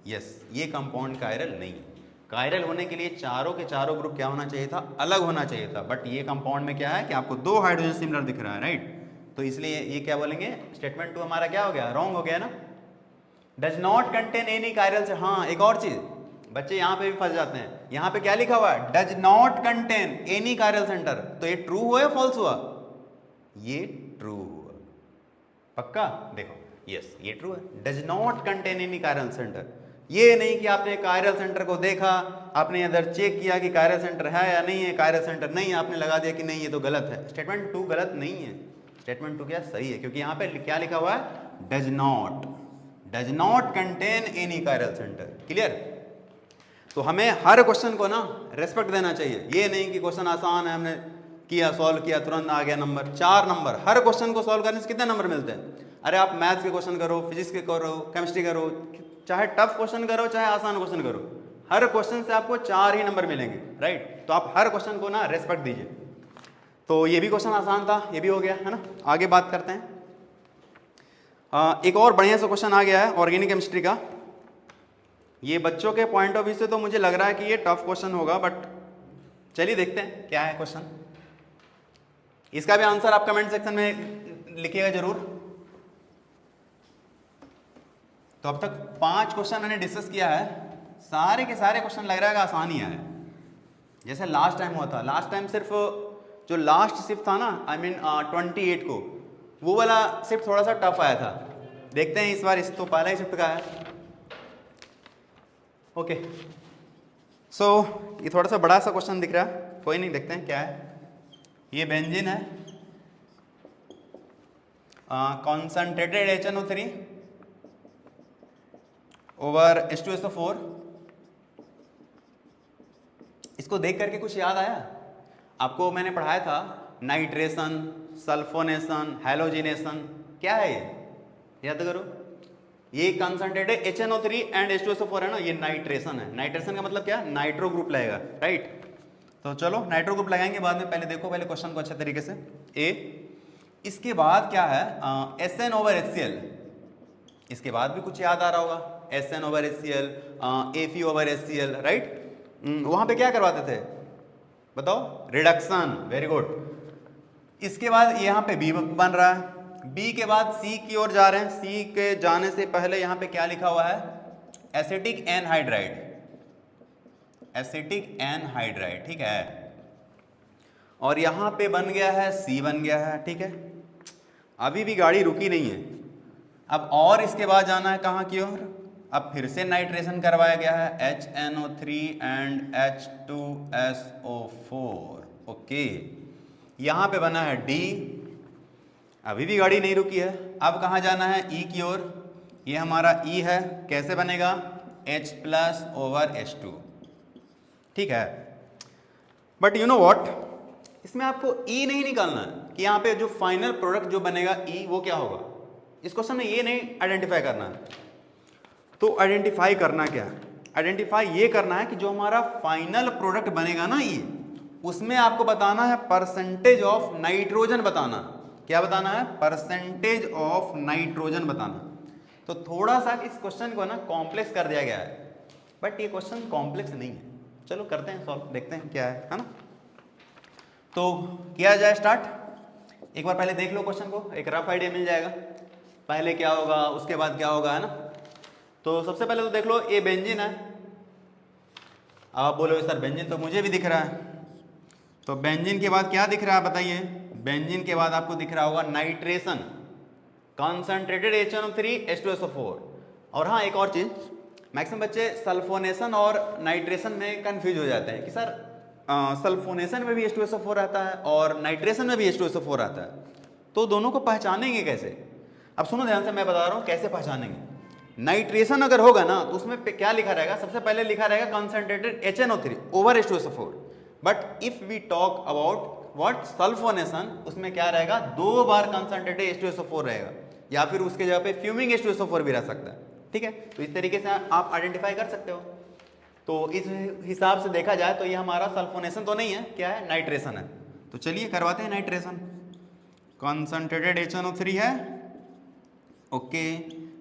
यस, ये कंपाउंड कायरल नहीं है। कायरल होने के लिए चारों के चारों ग्रुप क्या होना चाहिए था, अलग होना चाहिए था। बट ये कंपाउंड में क्या है कि आपको 2 हाइड्रोजन सिमिलर दिख रहा है, राइट। तो इसलिए ये क्या बोलेंगे, स्टेटमेंट 2 हमारा क्या हो गया, रॉन्ग हो गया ना। Does not contain any chiral से, हाँ एक और चीज बच्चे यहाँ पे भी फंस जाते हैं, यहाँ पे क्या लिखा हुआ है, does not contain any chiral centre. तो ये ट्रू हुआ या फॉल्स हुआ? ये ट्रू हुआ, पक्का। देखो यस ये ट्रू है, does not contain any chiral centre. ये नहीं कि आपने कायरल सेंटर को देखा, आपने इधर चेक किया कि कायरल सेंटर है या नहीं है, कायरल सेंटर नहीं है, आपने लगा दिया कि नहीं ये तो गलत है। स्टेटमेंट 2 गलत नहीं है, स्टेटमेंट 2 क्या सही है, क्योंकि यहाँ पे क्या लिखा हुआ है, does not contain any chiral centre. Clear. तो हमें हर क्वेश्चन को ना रेस्पेक्ट देना चाहिए। ये नहीं कि क्वेश्चन आसान है, हमने किया सॉल्व किया तुरंत आ गया नंबर, 4 नंबर। हर क्वेश्चन को सॉल्व करने से कितने नंबर मिलते हैं? अरे आप मैथ्स के क्वेश्चन करो, फिजिक्स के करो, केमिस्ट्री करो, चाहे टफ क्वेश्चन करो चाहे आसान क्वेश्चन करो, हर क्वेश्चन से आपको 4 ही नंबर मिलेंगे, राइट। तो आप हर क्वेश्चन को ना रेस्पेक्ट दीजिए। तो ये भी क्वेश्चन आसान था, ये भी हो गया, है ना। आगे बात करते हैं। एक और बढ़िया सा क्वेश्चन आ गया है ऑर्गेनिक केमिस्ट्री का। ये बच्चों के पॉइंट ऑफ व्यू से तो मुझे लग रहा है कि ये टफ क्वेश्चन होगा, बट चलिए देखते हैं क्या है क्वेश्चन। इसका भी आंसर आप कमेंट सेक्शन में लिखिएगा जरूर। तो अब तक 5 क्वेश्चन मैंने डिस्कस किया है। सारे के सारे क्वेश्चन लग रहा है आसान ही आए, जैसे लास्ट टाइम हुआ था। लास्ट टाइम सिर्फ जो लास्ट शिफ्ट था ना, आई मीन 28 को, वो वाला शिफ्ट थोड़ा सा टफ आया था। देखते हैं इस बार, इस तो पहला ही शिफ्ट का है। ओके सो ये थोड़ा सा बड़ा सा क्वेश्चन दिख रहा है, कोई नहीं, देखते हैं क्या है। ये बेंजीन है, कॉन्सेंट्रेटेड HNO3 ओवर H2SO4। इसको देख करके कुछ याद आया आपको? मैंने पढ़ाया था नाइट्रेशन, सल्फोनेशन, हैलोजिनेशन, क्या है ये? याद करो। ये कंसंट्रेटेड HNO3 एंड H2SO4 है ना, ये नाइट्रेशन है। नाइट्रेशन का मतलब क्या? नाइट्रो ग्रुप लगेगा, राइट। तो चलो नाइट्रो ग्रुप लगाएंगे बाद में, पहले देखो पहले क्वेश्चन को अच्छे तरीके से। इसके बाद क्या है? SN over HCl। इसके बाद भी कुछ याद आ रहा होगा, SN over HCl, Fe over HCl, right. वहां पे क्या करवाते थे बताओ? Reduction, very good. इसके बाद यहाँ पे B बन रहा है, B के बाद C की ओर जा रहे हैं। C के जाने से पहले यहाँ पे क्या लिखा हुआ है? एसिटिक एनहाइड्राइड, एसिटिक एनहाइड्राइड, ठीक है। और यहाँ पे बन गया है C बन गया है, ठीक है। अभी भी गाड़ी रुकी नहीं है। अब और इसके बाद जाना है कहाँ की ओर? अब फिर से नाइट्रेशन करवाया गया है, HNO3 एंड H2SO4, ओके। यहाँ पे बना है D, अभी भी गाड़ी नहीं रुकी है। अब कहाँ जाना है? E की ओर। ये हमारा E है, कैसे बनेगा? H प्लस ओवर H2, ठीक है। बट यू नो वॉट, इसमें आपको E नहीं निकालना है कि यहाँ पे जो फाइनल प्रोडक्ट जो बनेगा E वो क्या होगा। इस क्वेश्चन में ये नहीं आइडेंटिफाई करना है। तो आइडेंटिफाई करना क्या है? आइडेंटिफाई ये करना है कि जो हमारा फाइनल प्रोडक्ट बनेगा ना E, उसमें आपको बताना है परसेंटेज ऑफ नाइट्रोजन बताना। क्या बताना है? परसेंटेज ऑफ नाइट्रोजन बताना। तो थोड़ा सा इस क्वेश्चन को ना कॉम्प्लेक्स कर दिया गया है, बट ये क्वेश्चन कॉम्प्लेक्स नहीं है। चलो करते हैं सॉल्व, देखते हैं क्या है ना। तो किया जाए स्टार्ट। एक बार पहले देख लो क्वेश्चन को, एक रफ आइडिया मिल जाएगा पहले क्या होगा उसके बाद क्या होगा, है ना। तो सबसे पहले तो देख लो, ये बेंजीन है। आप बोलोगे सर बेंजीन तो मुझे भी दिख रहा है। तो बेंजीन के बाद क्या दिख रहा है बताइए? बेंजीन के बाद आपको दिख रहा होगा नाइट्रेशन, कॉन्सेंट्रेटेड HNO3 H2SO4। और हाँ एक और चीज, मैक्सिमम बच्चे सल्फोनेशन और नाइट्रेशन में कंफ्यूज हो जाते हैं कि सर सल्फोनेशन में भी H2SO4 रहता है और नाइट्रेशन में भी H2SO4 रहता है, तो दोनों को पहचानेंगे कैसे? अब सुनो ध्यान से, मैं बता रहा हूँ कैसे पहचानेंगे। नाइट्रेशन अगर होगा ना तो उसमें क्या लिखा रहेगा? सबसे पहले लिखा रहेगा concentrated HNO3 over H2SO4। But if we talk about what sulphonation, उसमें क्या रहेगा? 2 बार कॉन्सेंट्रेटेड H2SO4 रहेगा, या फिर उसके जगह पे फ्यूमिंग H2SO4 भी रह सकता है, ठीक है। तो इस तरीके से आप आइडेंटिफाई कर सकते हो। तो इस हिसाब से देखा जाए तो ये हमारा सल्फोनेशन तो नहीं है, क्या है? नाइट्रेशन है। तो चलिए करवाते हैं नाइट्रेशन। कॉन्सेंट्रेटेड HNO3 है, ओके।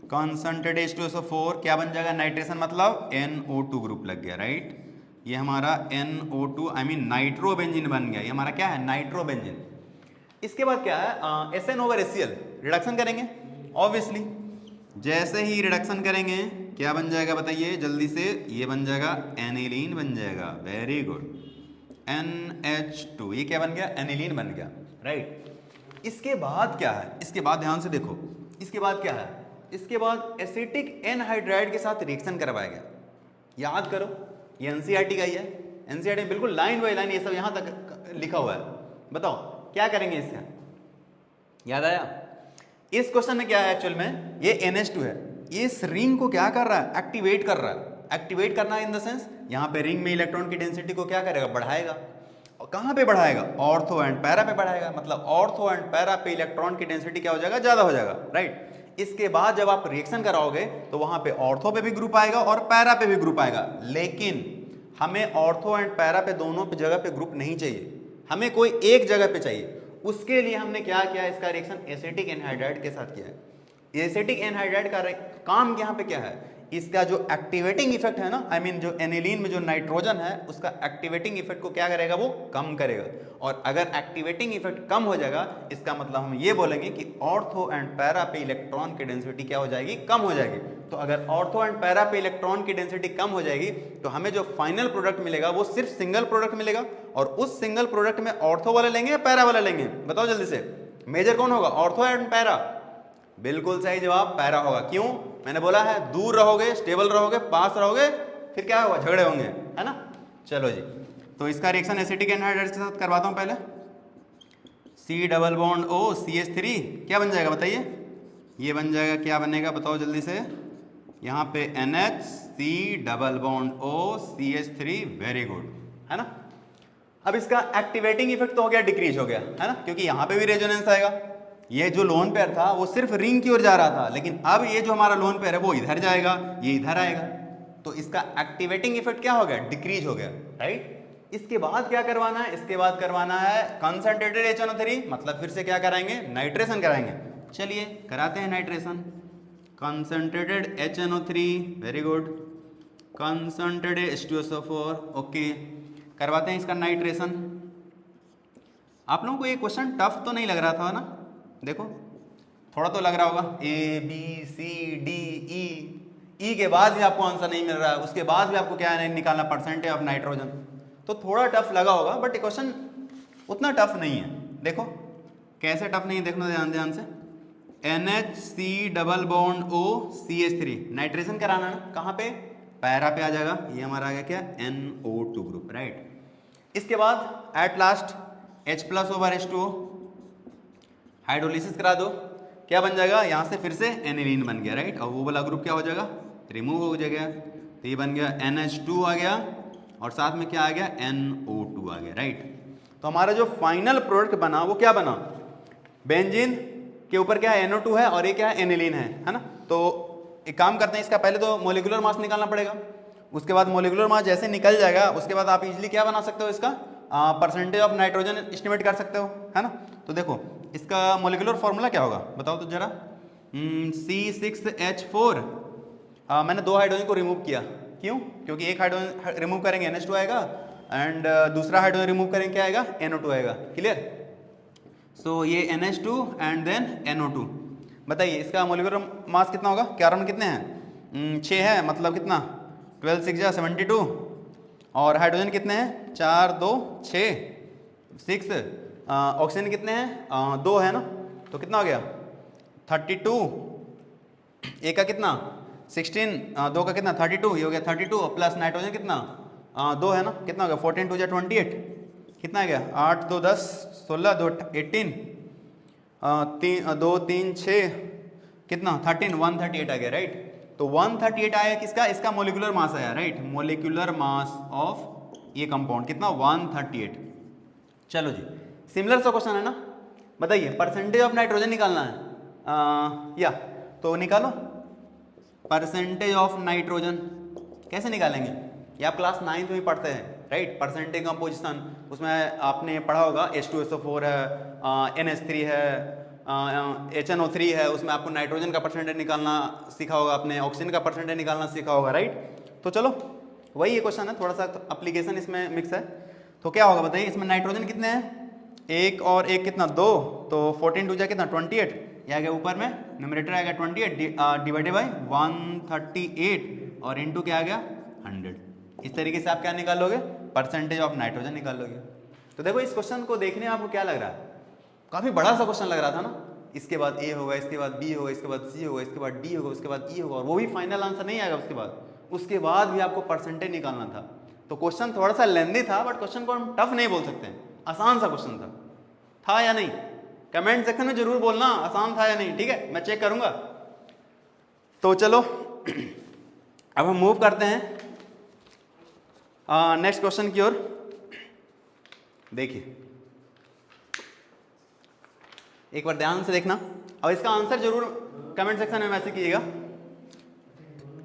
कॉन्सेंट्रेटेड H2SO4 क्या बन जाएगा? नाइट्रेशन मतलब NO2 ग्रुप लग गया, राइट। ये हमारा NO2 आई मीन नाइट्रोबेंजीन बन गया। ये हमारा क्या है? नाइट्रोबेंजीन। इसके बाद क्या है? SN ओवर HCl रिडक्शन करेंगे ऑब्वियसली। जैसे ही रिडक्शन करेंगे क्या बन जाएगा बताइए जल्दी से? ये बन जाएगा एनिलीन बन जाएगा, वेरी गुड। NH2, ये क्या बन गया? एनिलीन बन गया, राइट। इसके बाद क्या है? इसके बाद ध्यान से देखो, इसके बाद क्या है? इसके बाद एसिटिक एनहाइड्राइड के साथ रिएक्शन करवाया गया। याद करो, ये NCERT का ही है। NCERT बिल्कुल लाइन बाय लाइन ये सब यहां तक लिखा हुआ है। बताओ क्या करेंगे इससे? याद आया? इस क्वेश्चन में क्या है एक्चुअल में? ये NH2 है, ये इस रिंग को क्या कर रहा है? एक्टिवेट कर रहा है। एक्टिवेट करना इन द सेंस यहाँ पे रिंग में इलेक्ट्रॉन की डेंसिटी को क्या करेगा? बढ़ाएगा। और कहाँ पे बढ़ाएगा? ऑर्थो एंड पैरा पे बढ़ाएगा। मतलब ऑर्थो एंड पैरा पे इलेक्ट्रॉन की डेंसिटी क्या हो जाएगा? ज्यादा हो जाएगा, राइट। इसके बाद जब आप रिएक्शन कराओगे तो वहां पे ऑर्थो पे भी ग्रुप आएगा और पैरा पे भी ग्रुप आएगा, लेकिन हमें ऑर्थो एंड पैरा पे दोनों पे जगह पे ग्रुप नहीं चाहिए, हमें कोई एक जगह पे चाहिए। उसके लिए हमने क्या किया? इसका रिएक्शन एसिटिक एनहाइड्राइड के साथ किया है। एसिटिक एनहाइड्राइड का काम यहाँ पे क्या है? कि इसका जो एक्टिवेटिंग इफेक्ट है ना, आई मीन जो एनिलीन में जो नाइट्रोजन है उसका एक्टिवेटिंग इफेक्ट को क्या करेगा, वो कम करेगा। और अगर एक्टिवेटिंग इफेक्ट कम हो जाएगा इसका मतलब हम ये बोलेंगे कि ऑर्थो एंड पैरा पे इलेक्ट्रॉन की डेंसिटी क्या हो जाएगी, कम हो जाएगी। तो अगर ऑर्थो एंड पैरा पे इलेक्ट्रॉन की डेंसिटी कम हो जाएगी तो हमें जो फाइनल प्रोडक्ट मिलेगा वो सिर्फ सिंगल प्रोडक्ट मिलेगा। और उस सिंगल प्रोडक्ट में ऑर्थो वाला लेंगे या पैरा वाला लेंगे, बताओ जल्दी से। मेजर कौन होगा, ऑर्थो एंड पैरा? बिल्कुल सही जवाब पैरा होगा। क्यों? मैंने बोला है दूर रहोगे, स्टेबल रहोगे, पास रहोगे, फिर क्या होगा, झगड़े होंगे, है ना। चलो जी, तो इसका रिएक्शन एसिटिक एनहाइड्राइड के साथ करवाता हूं पहले। C double bond O CH3 क्या बन जाएगा बताइए, ये बन जाएगा, क्या बनेगा बताओ जल्दी से। यहाँ पे NH C double bond O CH3, very good, है ना। अब इसका एक्टिवेटिंग इफेक्ट तो हो गया, डिक्रीज हो गया, है ना, क्योंकि यहाँ पे भी रेजोनेंस आएगा। ये जो लोन पेयर था वो सिर्फ रिंग की ओर जा रहा था, लेकिन अब ये जो हमारा लोन पेयर है वो इधर जाएगा, ये इधर आएगा, तो इसका एक्टिवेटिंग इफेक्ट क्या हो गया, डिक्रीज हो गया, राइट। इसके बाद क्या करवाना है, इसके बाद करवाना है कंसंट्रेटेड HNO3, मतलब फिर से क्या कराएंगे, नाइट्रेशन कराएंगे। चलिए कराते हैं nitration. Concentrated HNO3, very good, concentrated H2SO4, okay, करवाते हैं इसका नाइट्रेशन। आप लोगों को ये क्वेश्चन टफ तो नहीं लग रहा था ना, देखो थोड़ा तो लग रहा होगा, ABCDE के बाद भी आपको आंसर नहीं मिल रहा है, उसके बाद भी आपको क्या निकालना, परसेंटेज ऑफ नाइट्रोजन, तो थोड़ा टफ लगा होगा, बट ये क्वेश्चन उतना टफ नहीं है। देखो कैसे टफ नहीं है, देखना ध्यान से। NHC double bond O CH3 nitration कराना है, कहाँ पे, पैरा पे आ जाएगा, ये हमारा आ गया क्या, NO2 ग्रुप, राइट। इसके बाद एट लास्ट H+/H2O हाइड्रोलिसिस करा दो, क्या बन जाएगा, यहाँ से फिर से एनिलीन बन गया, राइट। और वो वाला ग्रुप क्या हो जाएगा, रिमूव हो जाएगा, तो ये बन गया NH2 आ गया, और साथ में क्या आ गया, NO2 आ गया, राइट। तो हमारा जो फाइनल प्रोडक्ट बना वो क्या बना, बेंजीन के ऊपर क्या है, NO2 है, और ये क्या है, एनिलीन है ना। तो एक काम करते हैं, इसका पहले तो मोलिकुलर मास निकालना पड़ेगा, उसके बाद मोलिकुलर मास जैसे निकल जाएगा उसके बाद आप इजीली क्या बना सकते हो, इसका परसेंटेज ऑफ नाइट्रोजन एस्टिमेट कर सकते हो, है ना। तो देखो इसका मोलिकुलर फॉर्मूला क्या होगा बताओ तो जरा। C6H4, मैंने 2 हाइड्रोजन को रिमूव किया, क्यों, क्योंकि एक हाइड्रोजन रिमूव करेंगे NH2 आएगा, एंड दूसरा हाइड्रोजन रिमूव करेंगे क्या आएगा, NO2 आएगा, क्लियर। सो ये NH2 एंड देन NO2। बताइए इसका मोलिकुलर मास कितना होगा, कार्बन कितने हैं, 6 है, मतलब कितना, 12 6 72, और हाइड्रोजन कितने हैं, 4 2 6 6, ऑक्सीजन कितने हैं, 2 है ना, तो कितना हो गया 32, एक का कितना 16, 2 का कितना 32, ये हो गया 32, प्लस नाइट्रोजन कितना 2 है ना, कितना हो गया 14 2 28, कितना आ गया 8 2 10 16 2 18, 2 3 6 कितना 13, 138 आ गया, राइट। तो 138 आया किसका, इसका मोलिकुलर मास आया, राइट, मोलिकुलर मास ऑफ ये कंपाउंड कितना 138। चलो जी, सिमिलर सा क्वेश्चन है ना, बताइए परसेंटेज ऑफ नाइट्रोजन निकालना है, या तो निकालो परसेंटेज ऑफ नाइट्रोजन, कैसे निकालेंगे, ये आप क्लास 9th में पढ़ते हैं, राइट, परसेंटेज कंपोजिशन, उसमें आपने पढ़ा होगा H2SO4 है, NH3 है, HNO3 है, उसमें आपको नाइट्रोजन का परसेंटेज निकालना सीखा होगा आपने, ऑक्सीजन का परसेंटेज निकालना सीखा होगा, राइट। तो चलो वही ये क्वेश्चन है, थोड़ा सा एप्लीकेशन इसमें मिक्स है। तो क्या होगा बताइए, इसमें नाइट्रोजन कितने हैं, एक और एक कितना 2, तो 14 2 जा कितना 28, ये आ गया ऊपर में न्यूमरेटर आ गया 28 डिवाइडेड बाई 138, और इनटू क्या आ गया 100। इस तरीके से आप क्या निकालोगे, परसेंटेज ऑफ नाइट्रोजन निकालोगे। तो देखो इस क्वेश्चन को देखने आपको क्या लग रहा है, काफी बड़ा सा क्वेश्चन लग रहा था ना, इसके बाद A होगा, इसके बाद B होगा, इसके बाद C होगा, इसके बाद D होगा, उसके बाद E होगा, और वो भी फाइनल आंसर नहीं आएगा उसके बाद भी आपको परसेंटेज निकालना था। तो क्वेश्चन थोड़ा सा लेंदी था, बट क्वेश्चन को हम टफ नहीं बोल सकते, आसान सा क्वेश्चन था या नहीं, कमेंट सेक्शन में जरूर बोलना आसान था या नहीं, ठीक है, मैं चेक करूंगा। तो चलो अब हम मूव करते हैं नेक्स्ट क्वेश्चन की ओर। देखिए एक बार ध्यान से देखना, और इसका आंसर जरूर कमेंट सेक्शन में मैसेज कीजिएगा।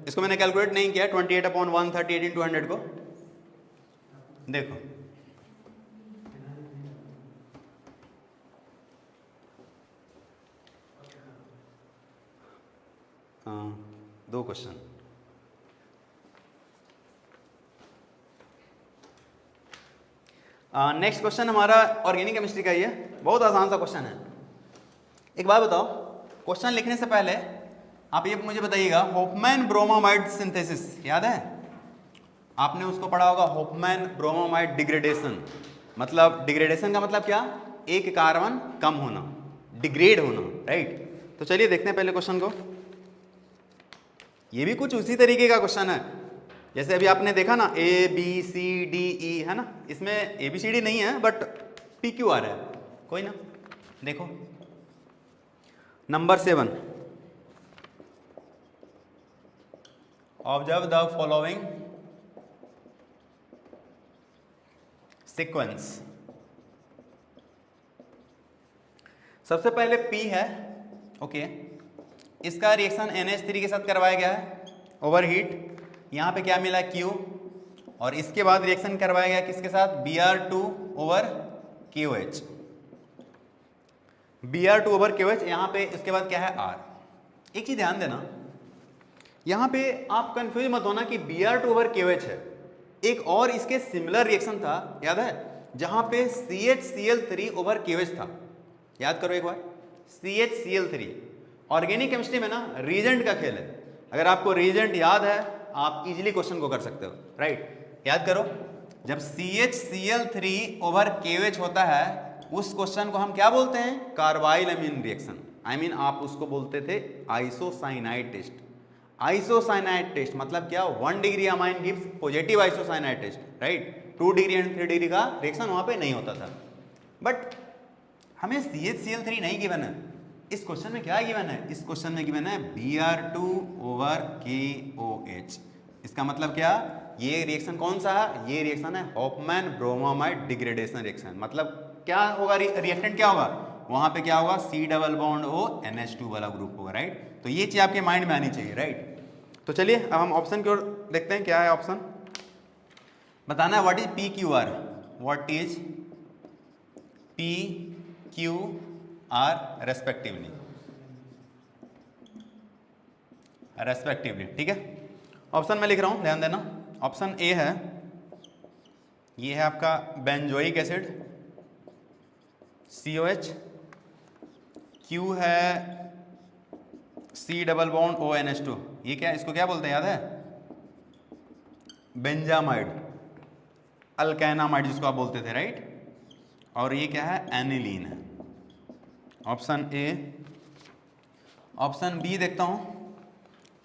इसको मैंने कैलकुलेट नहीं किया 28/138 into 100 को, देखो दो क्वेश्चन, नेक्स्ट क्वेश्चन हमारा ऑर्गेनिक केमिस्ट्री का ही है, बहुत आसान सा क्वेश्चन है। एक बात बताओ, क्वेश्चन लिखने से पहले आप ये मुझे बताइएगा, होफमैन ब्रोमामाइड सिंथेसिस याद है? आपने उसको पढ़ा होगा, होफमैन ब्रोमामाइड डिग्रेडेशन। मतलब डिग्रेडेशन का मतलब क्या? एक कार्बन कम होना, डिग्रेड होना, राइट। तो चलिए देखते हैं पहले क्वेश्चन को। ये भी कुछ उसी तरीके का क्वेश्चन है जैसे अभी आपने देखा ना, ए बी सी डी ई, है ना? इसमें ए बी सी डी नहीं है बट पी क्यू आर है, कोई ना। देखो number 7, observe the following sequence. सबसे पहले P है, ओके। इसका रिएक्शन NH3 के साथ करवाया गया है, ओवरहीट। यहाँ पे क्या मिला? Q। और इसके बाद रिएक्शन करवाया गया किसके साथ? Br2 over KOH। Br2 over KOH, यहाँ पे इसके बाद क्या है? R। एक चीज ध्यान देना, यहाँ पे आप कंफ्यूज मत होना कि Br2 ओवर KOH है। एक और इसके सिमिलर रिएक्शन था, याद है? जहाँ पे CHCl3 ओवर KOH था। याद करो एक बार, CHCl3। ऑर्गेनिक केमिस्ट्री में ना रीजेंट का खेल है। अगर आपको रीजेंट याद है आप इजीली क्वेश्चन को कर सकते हो, राइट। याद करो, जब CHCl3 ओवर KOH होता है उस क्वेश्चन को हम क्या बोलते हैं? Carbylamine reaction. I mean आप उसको बोलते थे आइसोसाइनाइड टेस्ट। आइसोसाइनाइड टेस्ट मतलब क्या? 1 degree amine gives positive isocyanide test, right. 2 degree and 3 degree का रिएक्शन वहां पे नहीं होता था। बट हमें CHCl3 नहीं गिवन है। इस क्वेश्चन में क्या गिवन है? इस क्वेश्चन में गिवन है Br2 ओवर KOH। इसका मतलब क्या? ये रिएक्शन कौन सा है? ये रिएक्शन है होफमैन ब्रोमामाइड डिग्रेडेशन रिएक्शन। मतलब क्या होगा? रिएक्टेंट क्या होगा वहां पे? क्या होगा? C double bond O NH2 वाला ग्रुप होगा, राइट। तो ये चीज आपके माइंड में आनी चाहिए, राइट। तो चलिए अब हम ऑप्शन की ओर देखते हैं। क्या है ऑप्शन? बताना है what is PQR, what is PQR respectively, ठीक है। ऑप्शन में लिख रहा हूं, ध्यान देना। ऑप्शन ए है, ये है आपका बेंजोइक एसिड COH। Q है C double bond O NH2। ये क्या, इसको क्या बोलते हैं याद है? बेंजामाइड, अल्कैनामाइड जिसको आप बोलते थे, राइट। और ये क्या है? एनिलीन है। Option A. ऑप्शन बी देखता हूं,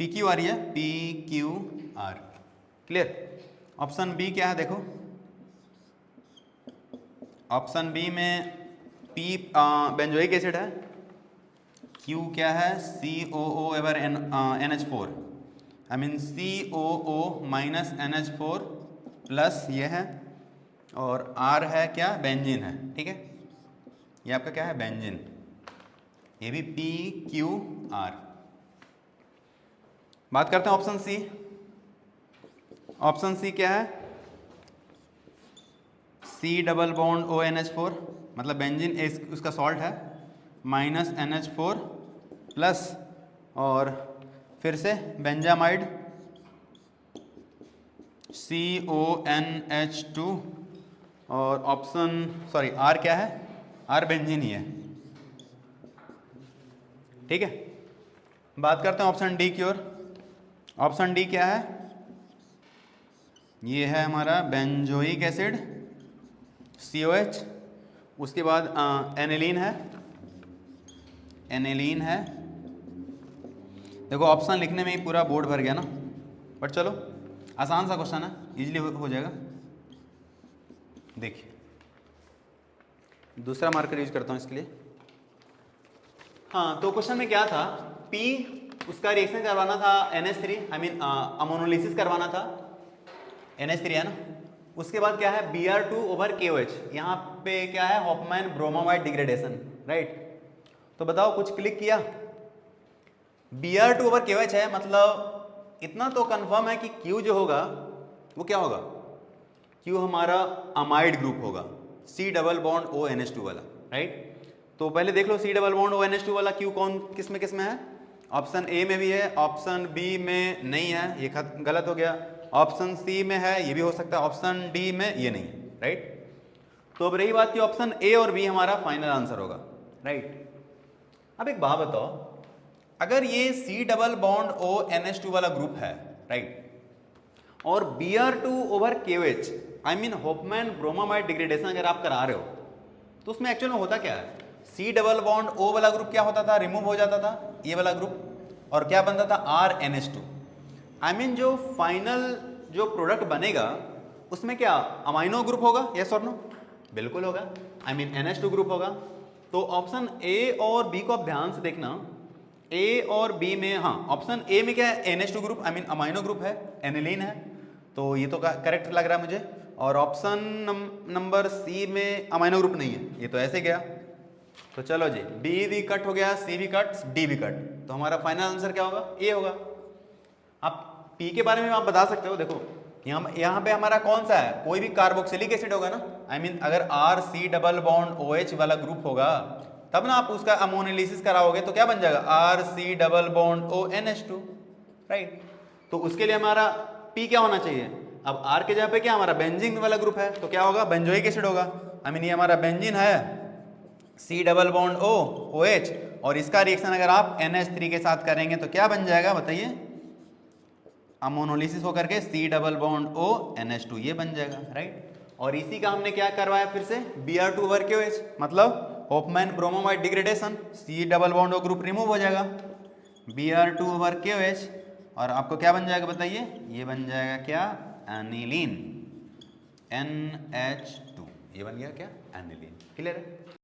PQR है, PQR, क्लियर। ऑप्शन बी क्या है? देखो ऑप्शन बी में P बेंजोइक एसिड है, Q क्या है? COO over NH4, I mean COO minus NH4 plus ये है, और R है क्या? बेंजीन है, ठीक है। ये आपका क्या है? बेंजीन। ये भी PQR। बात करते हैं ऑप्शन सी। ऑप्शन सी क्या है? C double bond O NH4 मतलब बेंजीन उसका सॉल्ट है, माइनस NH4 प्लस, और फिर से बेंजामाइड CONH2, और ऑप्शन सॉरी R क्या है? R बेंजीन ही है, ठीक है। बात करते हैं ऑप्शन डी की ओर। ऑप्शन डी क्या है? ये है हमारा बेंजोइक एसिड COH, उसके बाद एनिलीन है, एनिलीन है। देखो ऑप्शन लिखने में ही पूरा बोर्ड भर गया ना, बट चलो आसान सा क्वेश्चन है, इजीली हो जाएगा। देखिए दूसरा मार्कर यूज करता हूं इसके लिए। हाँ, तो क्वेश्चन में क्या था? P उसका रिएक्शन करवाना था NH3, आई मीन अमोनोलिसिस करवाना था, NH3 है ना। उसके बाद क्या है? Br2 over KOH। यहाँ पे क्या है? Hofmann bromamide degradation, right. तो बताओ कुछ क्लिक किया? Br2 ओवर KOH है, मतलब इतना तो कंफर्म है कि Q जो होगा वो क्या होगा? Q हमारा अमाइड ग्रुप होगा, C double bond O NH2 वाला, राइट। तो पहले देख लो C double bond O NH2 वाला Q कौन किस में है? ऑप्शन ए में भी है, ऑप्शन बी में नहीं है, ये गलत हो गया। ऑप्शन सी में है, ये भी हो सकता है, ऑप्शन डी में ये नहीं है, राइट। तो अब रही बात कि ऑप्शन ए और बी हमारा फाइनल आंसर होगा, राइट। अब एक बात बताओ, अगर ये C डबल बॉन्ड ONH2 वाला ग्रुप है, राइट, और Br2 over KOH, I mean Hofmann bromamide degradation अगर आप करा रहे हो, तो उसमें एक्चुअल में होता क्या है, C डबल बॉन्ड O वाला ग्रुप क्या होता था, रिमूव हो जाता था ये वाला ग्रुप, और क्या बनता था RNH2। आई मीन जो फाइनल जो प्रोडक्ट बनेगा उसमें क्या अमाइनो ग्रुप होगा, यस और नो? बिल्कुल होगा, आई मीन NH2 ग्रुप होगा। तो ऑप्शन ए और बी को आप ध्यान से देखना, ए और बी में, हाँ ऑप्शन ए में क्या है NH2 group, I mean amino group है, एनिलीन है, तो ये तो करेक्ट लग रहा है मुझे। और ऑप्शन नंबर सी में अमाइनो ग्रुप नहीं है, ये तो ऐसे गया। तो चलो जी, बी भी कट हो गया, सी भी कट, डी भी कट, तो हमारा फाइनल आंसर क्या होगा, ए होगा। आप पी के बारे में आप बता सकते हो, देखो यहाँ पे हमारा कौन सा है, कोई भी कार्बोक्सिलिक एसिड होगा ना, आई मीन अगर RC डबल बॉन्ड OH वाला ग्रुप होगा तब ना आप उसका अमोनिलिसिस कराओगे तो क्या बन जाएगा RC double bond ONH2, right. तो उसके लिए हमारा P क्या होना चाहिए, अब R के जगह पे क्या हमारा बेंजीन वाला ग्रुप है तो क्या होगा बेंजोइक एसिड होगा, आई मीन ये हमारा बेंजीन है C डबल बॉन्ड OH, और इसका रिएक्शन अगर आप NH3 के साथ करेंगे तो क्या बन जाएगा बताइए, अमोनोलिसिस होकर के C डबल बॉन्ड ONH2 ये बन जाएगा, राइट। और इसी का हमने क्या करवाया फिर से Br2 ओवर KOH, मतलब Hofmann bromamide degradation, C double bond O group remove हो जाएगा, Br2 ओवर KOH, और आपको क्या बन जाएगा बताइए, ये बन जाएगा क्या एनिलीन NH2, ये बन गया क्या एनिलीन, क्लियर है।